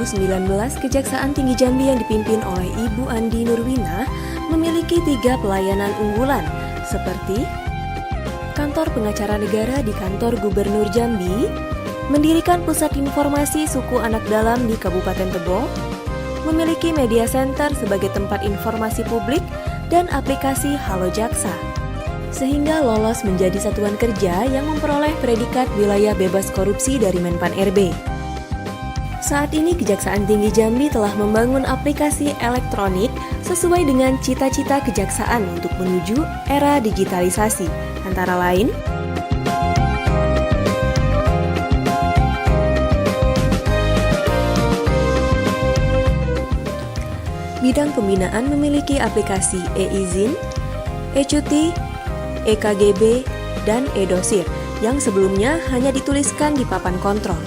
Kejaksaan Tinggi Jambi yang dipimpin oleh Ibu Andi Nurwina memiliki 3 pelayanan unggulan, seperti Kantor Pengacara Negara di Kantor Gubernur Jambi, mendirikan Pusat Informasi Suku Anak Dalam di Kabupaten Tebo, memiliki media center sebagai tempat informasi publik, dan aplikasi Halo Jaksa, sehingga lolos menjadi satuan kerja yang memperoleh predikat wilayah bebas korupsi dari Menpan RB. Saat ini Kejaksaan Tinggi Jambi telah membangun aplikasi elektronik sesuai dengan cita-cita kejaksaan untuk menuju era digitalisasi, antara lain bidang pembinaan memiliki aplikasi e-izin, e-cuti, e-KGB, dan e-dosir yang sebelumnya hanya dituliskan di papan kontrol.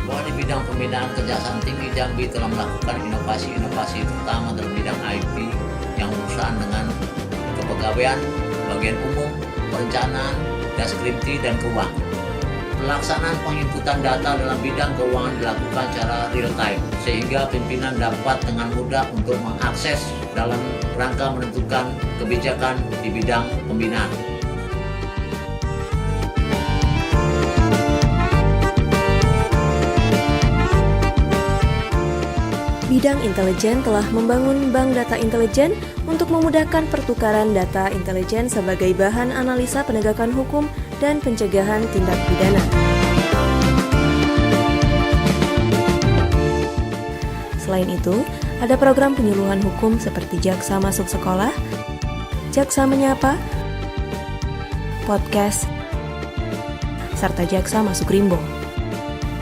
Bahwa di bidang pembinaan Kejaksaan Tinggi Jambi telah melakukan inovasi-inovasi terutama dalam bidang IT yang berurusan dengan kepegawaian, bagian umum, perencanaan, deskripsi, dan keuangan. Pelaksanaan penginputan data dalam bidang keuangan dilakukan secara real time, sehingga pimpinan dapat dengan mudah untuk mengakses dalam rangka menentukan kebijakan di bidang pembinaan. Bidang intelijen telah membangun bank data intelijen untuk memudahkan pertukaran data intelijen sebagai bahan analisa penegakan hukum dan pencegahan tindak pidana. Selain itu, ada program penyuluhan hukum seperti Jaksa Masuk Sekolah, Jaksa Menyapa, podcast, serta Jaksa Masuk Rimbo.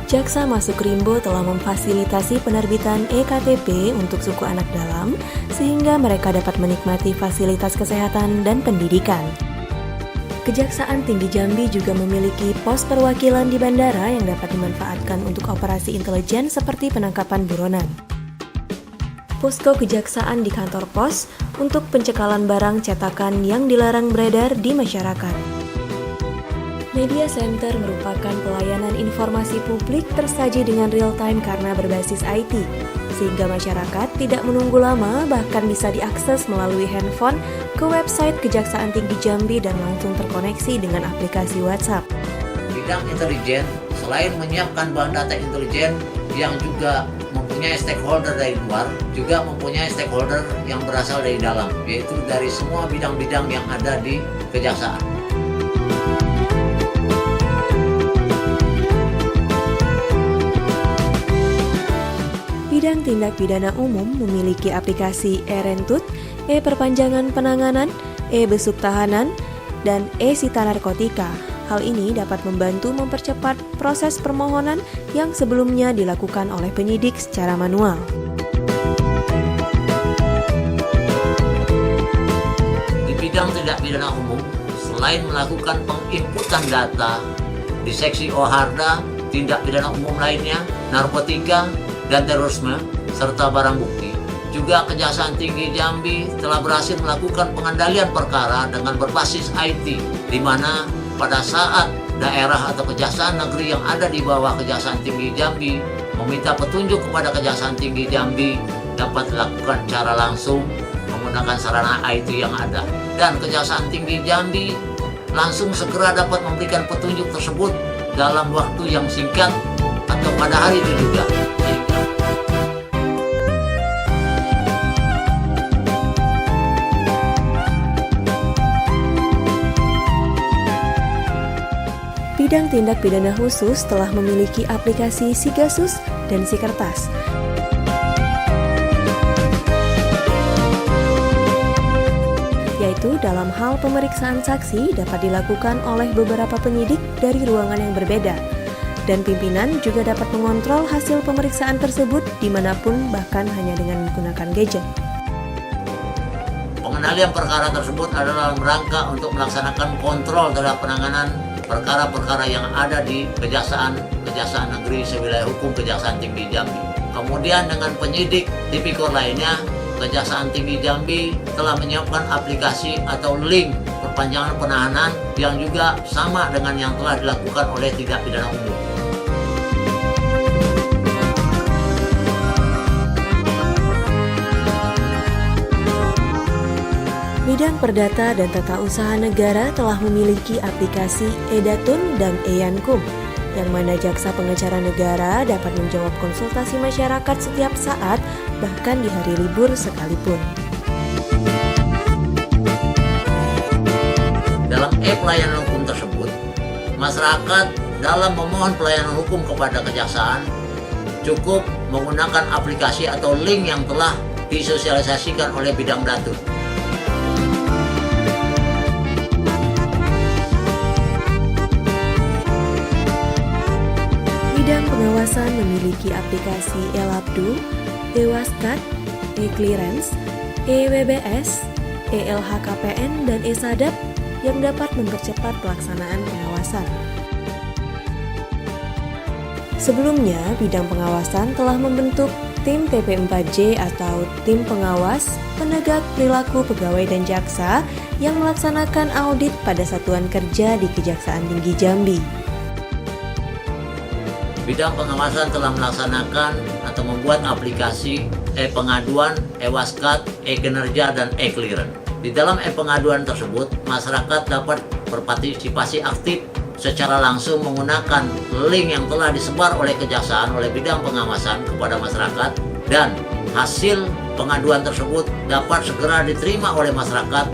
Jaksa Masuk Rimbo telah memfasilitasi penerbitan e-KTP untuk suku anak dalam sehingga mereka dapat menikmati fasilitas kesehatan dan pendidikan. Kejaksaan Tinggi Jambi juga memiliki pos perwakilan di bandara yang dapat dimanfaatkan untuk operasi intelijen seperti penangkapan buronan. Posko kejaksaan di kantor pos untuk pencekalan barang cetakan yang dilarang beredar di masyarakat. Media Center merupakan pelayanan informasi publik tersaji dengan real time karena berbasis IT, sehingga masyarakat tidak menunggu lama bahkan bisa diakses melalui handphone ke website Kejaksaan Tinggi Jambi dan langsung terkoneksi dengan aplikasi WhatsApp. Bidang intelijen selain menyiapkan bahan data intelijen yang juga mempunyai stakeholder dari luar, juga mempunyai stakeholder yang berasal dari dalam, yaitu dari semua bidang-bidang yang ada di kejaksaan. Bidang tindak pidana umum memiliki aplikasi e-Rentut, e-Perpanjangan Penanganan, e-Besuk Tahanan, dan e-Sita Narkotika. Hal ini dapat membantu mempercepat proses permohonan yang sebelumnya dilakukan oleh penyidik secara manual. Di bidang tindak pidana umum, selain melakukan penginputan data di seksi OHARDA, tindak pidana umum lainnya, narkotika, dan terorisme, serta barang bukti, juga Kejaksaan Tinggi Jambi telah berhasil melakukan pengendalian perkara dengan berbasis IT, di mana pada saat daerah atau kejaksaan negeri yang ada di bawah Kejaksaan Tinggi Jambi meminta petunjuk kepada Kejaksaan Tinggi Jambi dapat dilakukan secara langsung menggunakan sarana IT yang ada, dan Kejaksaan Tinggi Jambi langsung segera dapat memberikan petunjuk tersebut dalam waktu yang singkat atau pada hari itu juga. Bidang tindak pidana khusus telah memiliki aplikasi Sigasus dan Sikertas. Yaitu dalam hal pemeriksaan saksi dapat dilakukan oleh beberapa penyidik dari ruangan yang berbeda, dan pimpinan juga dapat mengontrol hasil pemeriksaan tersebut dimanapun bahkan hanya dengan menggunakan gadget. Pengendalian perkara tersebut adalah dalam rangka untuk melaksanakan kontrol terhadap penanganan perkara-perkara yang ada di Kejaksaan Negeri Sewilayah Hukum Kejaksaan Tinggi Jambi. Kemudian dengan penyidik tipikor lainnya, Kejaksaan Tinggi Jambi telah menyiapkan aplikasi atau link perpanjangan penahanan yang juga sama dengan yang telah dilakukan oleh tindak pidana umum. Bidang Perdata dan Tata Usaha Negara telah memiliki aplikasi eDatun dan eYankum, yang mana jaksa pengacara negara dapat menjawab konsultasi masyarakat setiap saat, bahkan di hari libur sekalipun. Dalam pelayanan hukum tersebut, masyarakat dalam memohon pelayanan hukum kepada kejaksaan cukup menggunakan aplikasi atau link yang telah disosialisasikan oleh Bidang Datun. Bidang pengawasan memiliki aplikasi eLabdu, eWaskat, eClearance, eWBS, eLHKPN, dan eSadap yang dapat mempercepat pelaksanaan pengawasan. Sebelumnya, bidang pengawasan telah membentuk tim TP4J atau Tim Pengawas Penegak Perilaku Pegawai dan Jaksa yang melaksanakan audit pada satuan kerja di Kejaksaan Tinggi Jambi. Bidang pengawasan telah melaksanakan atau membuat aplikasi e-pengaduan, e-waskat, e-kinerja, dan e-clearance. Di dalam e-pengaduan tersebut, masyarakat dapat berpartisipasi aktif secara langsung menggunakan link yang telah disebar oleh kejaksaan oleh bidang pengawasan kepada masyarakat, dan hasil pengaduan tersebut dapat segera diterima oleh masyarakat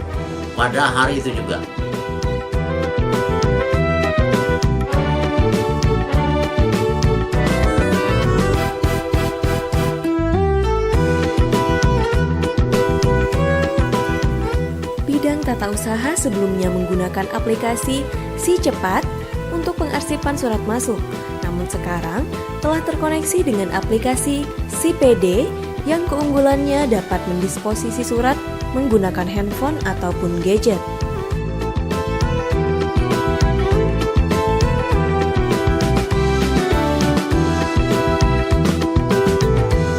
pada hari itu juga. Bidang tata usaha sebelumnya menggunakan aplikasi Si Cepat untuk pengarsipan surat masuk, namun sekarang telah terkoneksi dengan aplikasi Si PD yang keunggulannya dapat mendisposisi surat menggunakan handphone ataupun gadget.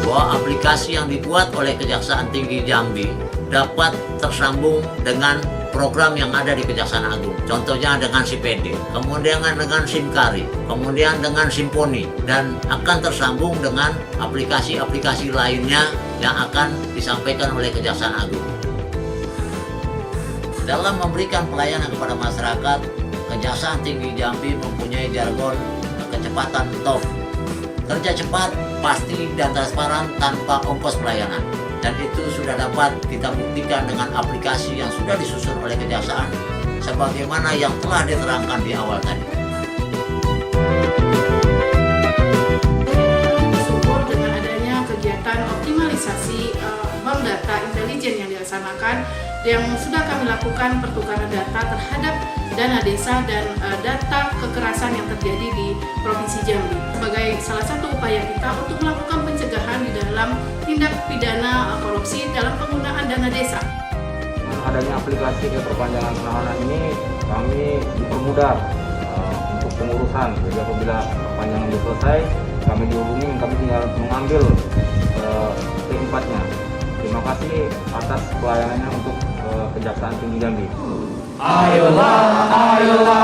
Bahwa aplikasi yang dibuat oleh Kejaksaan Tinggi Jambi dapat tersambung dengan program yang ada di Kejaksaan Agung. Contohnya dengan SIPD, kemudian dengan SIMKARI, kemudian dengan Simponi, dan akan tersambung dengan aplikasi-aplikasi lainnya yang akan disampaikan oleh Kejaksaan Agung. Dalam memberikan pelayanan kepada masyarakat, Kejaksaan Tinggi Jambi mempunyai jargon kecepatan top. Kerja cepat, pasti dan transparan tanpa ongkos pelayanan. Dan itu sudah dapat kita buktikan dengan aplikasi yang sudah disusun oleh Kejaksaan sebagaimana yang telah diterangkan di awal tadi. Bersyukur dengan adanya kegiatan optimalisasi bank data intelijen yang dilaksanakan, yang sudah kami lakukan pertukaran data terhadap dana desa dan data kekerasan yang terjadi di Provinsi Jambi sebagai salah satu upaya kita untuk melakukan pencegahan di dalam tindak pidana korupsi dalam penggunaan dana desa. Dengan adanya aplikasi perpanjangan penahanan ini, kami dipermudah untuk pengurusan. Jadi apabila perpanjangan itu selesai, kami dihubungi, kami tinggal mengambil P4-nya. Terima kasih atas pelayanannya untuk Kejaksaan Tinggi Jambi. Ayolah, ayolah.